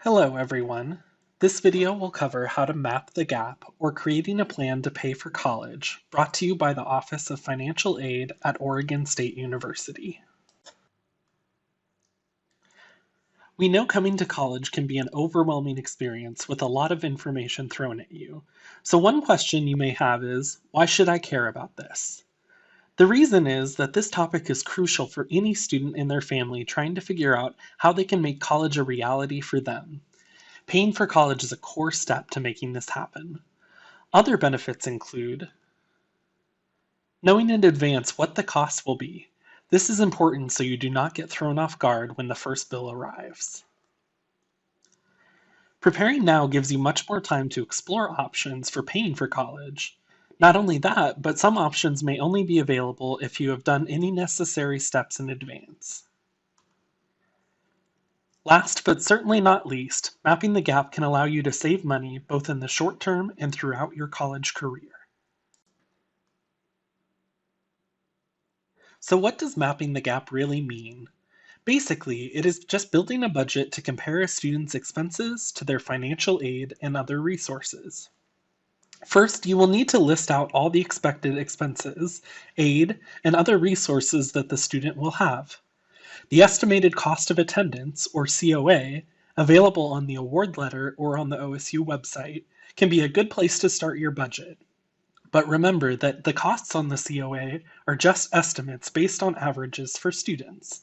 Hello everyone. This video will cover how to map the gap or creating a plan to pay for college, brought to you by the Office of Financial Aid at Oregon State University. We know coming to college can be an overwhelming experience with a lot of information thrown at you. So one question you may have is, why should I care about this? The reason is that this topic is crucial for any student and their family trying to figure out how they can make college a reality for them. Paying for college is a core step to making this happen. Other benefits include knowing in advance what the cost will be. This is important so you do not get thrown off guard when the first bill arrives. Preparing now gives you much more time to explore options for paying for college. Not only that, but some options may only be available if you have done any necessary steps in advance. Last but certainly not least, mapping the gap can allow you to save money both in the short term and throughout your college career. So what does mapping the gap really mean? Basically, it is just building a budget to compare a student's expenses to their financial aid and other resources. First, you will need to list out all the expected expenses, aid, and other resources that the student will have. The estimated cost of attendance, or COA, available on the award letter or on the OSU website, can be a good place to start your budget. But remember that the costs on the COA are just estimates based on averages for students.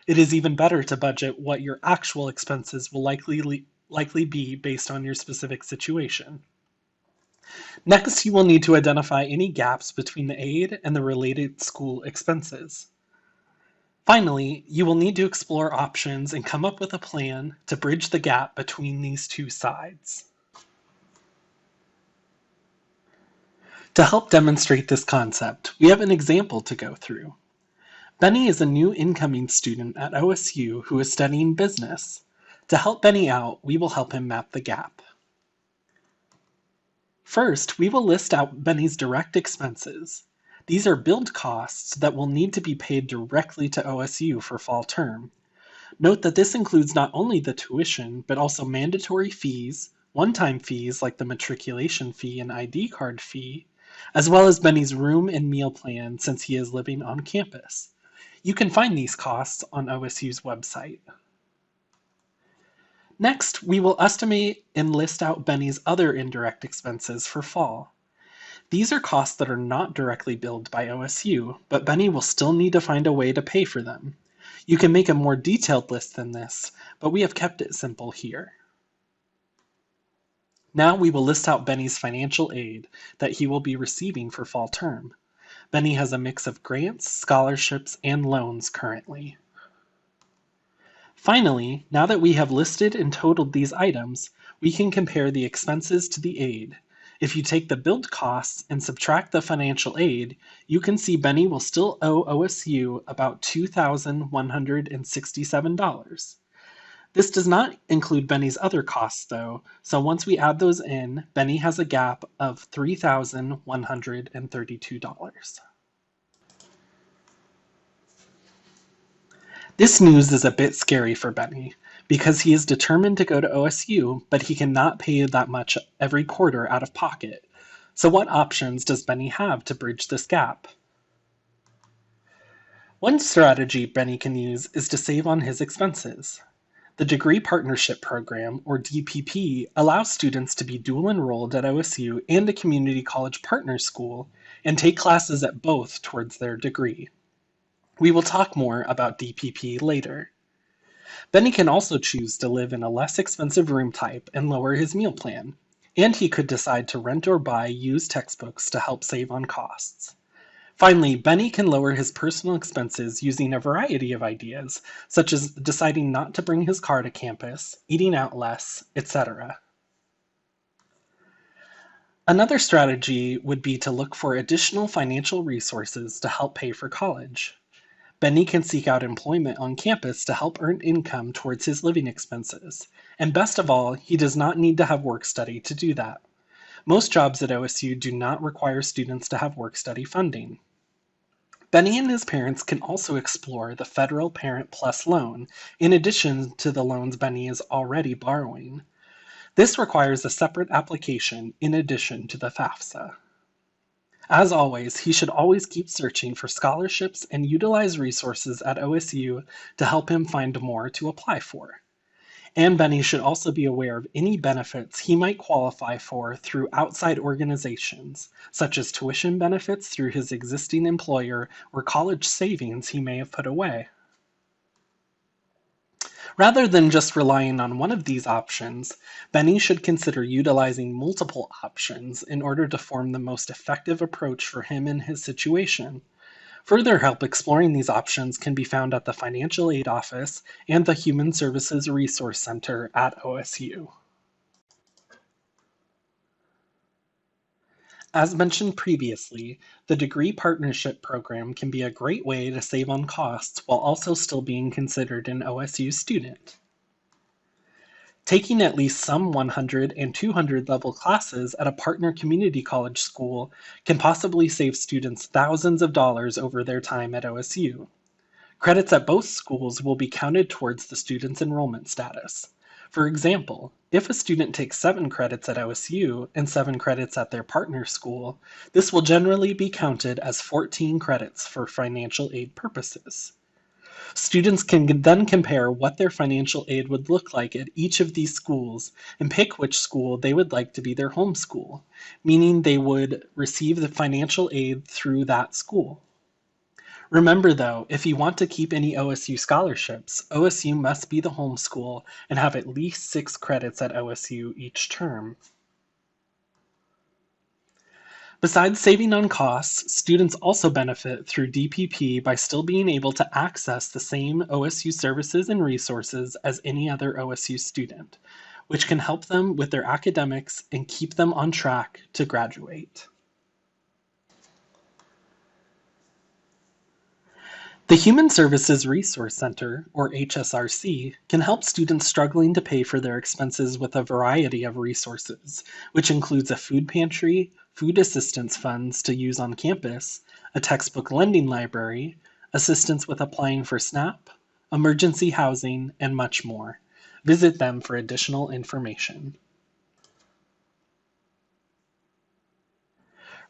It is even better to budget what your actual expenses will likely be based on your specific situation. Next, you will need to identify any gaps between the aid and the related school expenses. Finally, you will need to explore options and come up with a plan to bridge the gap between these two sides. To help demonstrate this concept, we have an example to go through. Benny is a new incoming student at OSU who is studying business. To help Benny out, we will help him map the gap. First, we will list out Benny's direct expenses. These are billed costs that will need to be paid directly to OSU for fall term. Note that this includes not only the tuition, but also mandatory fees, one-time fees like the matriculation fee and ID card fee, as well as Benny's room and meal plan since he is living on campus. You can find these costs on OSU's website. Next, we will estimate and list out Benny's other indirect expenses for fall. These are costs that are not directly billed by OSU, but Benny will still need to find a way to pay for them. You can make a more detailed list than this, but we have kept it simple here. Now we will list out Benny's financial aid that he will be receiving for fall term. Benny has a mix of grants, scholarships, and loans currently. Finally, now that we have listed and totaled these items, we can compare the expenses to the aid. If you take the billed costs and subtract the financial aid, you can see Benny will still owe OSU about $2,167. This does not include Benny's other costs though, so once we add those in, Benny has a gap of $3,132. This news is a bit scary for Benny, because he is determined to go to OSU, but he cannot pay that much every quarter out of pocket. So what options does Benny have to bridge this gap? One strategy Benny can use is to save on his expenses. The Degree Partnership Program, or DPP, allows students to be dual enrolled at OSU and a community college partner school and take classes at both towards their degree. We will talk more about DPP later. Benny can also choose to live in a less expensive room type and lower his meal plan, and he could decide to rent or buy used textbooks to help save on costs. Finally, Benny can lower his personal expenses using a variety of ideas, such as deciding not to bring his car to campus, eating out less, etc. Another strategy would be to look for additional financial resources to help pay for college. Benny can seek out employment on campus to help earn income towards his living expenses, and best of all, he does not need to have work study to do that. Most jobs at OSU do not require students to have work study funding. Benny and his parents can also explore the Federal Parent Plus loan in addition to the loans Benny is already borrowing. This requires a separate application in addition to the FAFSA. As always, he should always keep searching for scholarships and utilize resources at OSU to help him find more to apply for. And Benny should also be aware of any benefits he might qualify for through outside organizations, such as tuition benefits through his existing employer or college savings he may have put away. Rather than just relying on one of these options, Benny should consider utilizing multiple options in order to form the most effective approach for him and his situation. Further help exploring these options can be found at the Financial Aid Office and the Human Services Resource Center at OSU. As mentioned previously, the Degree Partnership Program can be a great way to save on costs while also still being considered an OSU student. Taking at least some 100 and 200 level classes at a partner community college school can possibly save students thousands of dollars over their time at OSU. Credits at both schools will be counted towards the student's enrollment status. For example, if a student takes 7 credits at OSU and 7 credits at their partner school, this will generally be counted as 14 credits for financial aid purposes. Students can then compare what their financial aid would look like at each of these schools and pick which school they would like to be their home school, meaning they would receive the financial aid through that school. Remember though, if you want to keep any OSU scholarships, OSU must be the home school and have at least 6 credits at OSU each term. Besides saving on costs, students also benefit through DPP by still being able to access the same OSU services and resources as any other OSU student, which can help them with their academics and keep them on track to graduate. The Human Services Resource Center, or HSRC, can help students struggling to pay for their expenses with a variety of resources, which includes a food pantry, food assistance funds to use on campus, a textbook lending library, assistance with applying for SNAP, emergency housing, and much more. Visit them for additional information.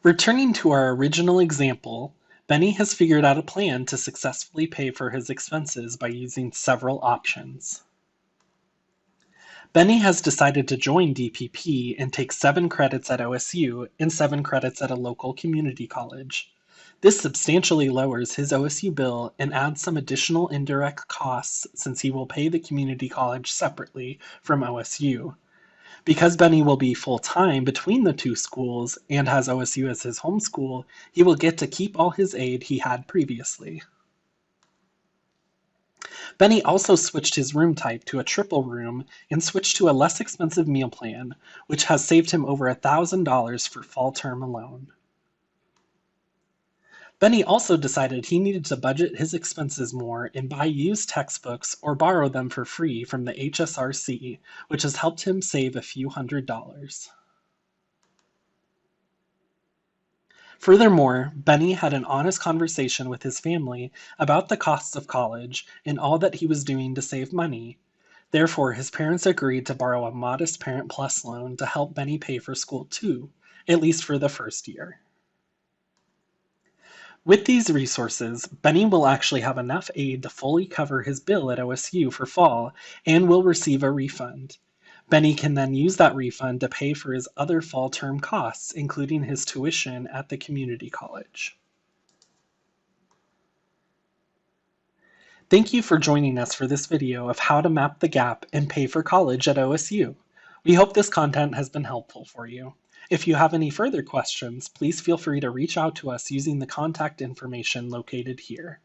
Returning to our original example, Benny has figured out a plan to successfully pay for his expenses by using several options. Benny has decided to join DPP and take 7 credits at OSU and 7 credits at a local community college. This substantially lowers his OSU bill and adds some additional indirect costs since he will pay the community college separately from OSU. Because Benny will be full-time between the 2 schools and has OSU as his home school, he will get to keep all his aid he had previously. Benny also switched his room type to a triple room and switched to a less expensive meal plan, which has saved him over $1,000 for fall term alone. Benny also decided he needed to budget his expenses more and buy used textbooks or borrow them for free from the HSRC, which has helped him save a few $100s. Furthermore, Benny had an honest conversation with his family about the costs of college and all that he was doing to save money. Therefore, his parents agreed to borrow a modest Parent Plus loan to help Benny pay for school too, at least for the first year. With these resources, Benny will actually have enough aid to fully cover his bill at OSU for fall and will receive a refund. Benny can then use that refund to pay for his other fall term costs, including his tuition at the community college. Thank you for joining us for this video of how to map the gap and pay for college at OSU. We hope this content has been helpful for you. If you have any further questions, please feel free to reach out to us using the contact information located here.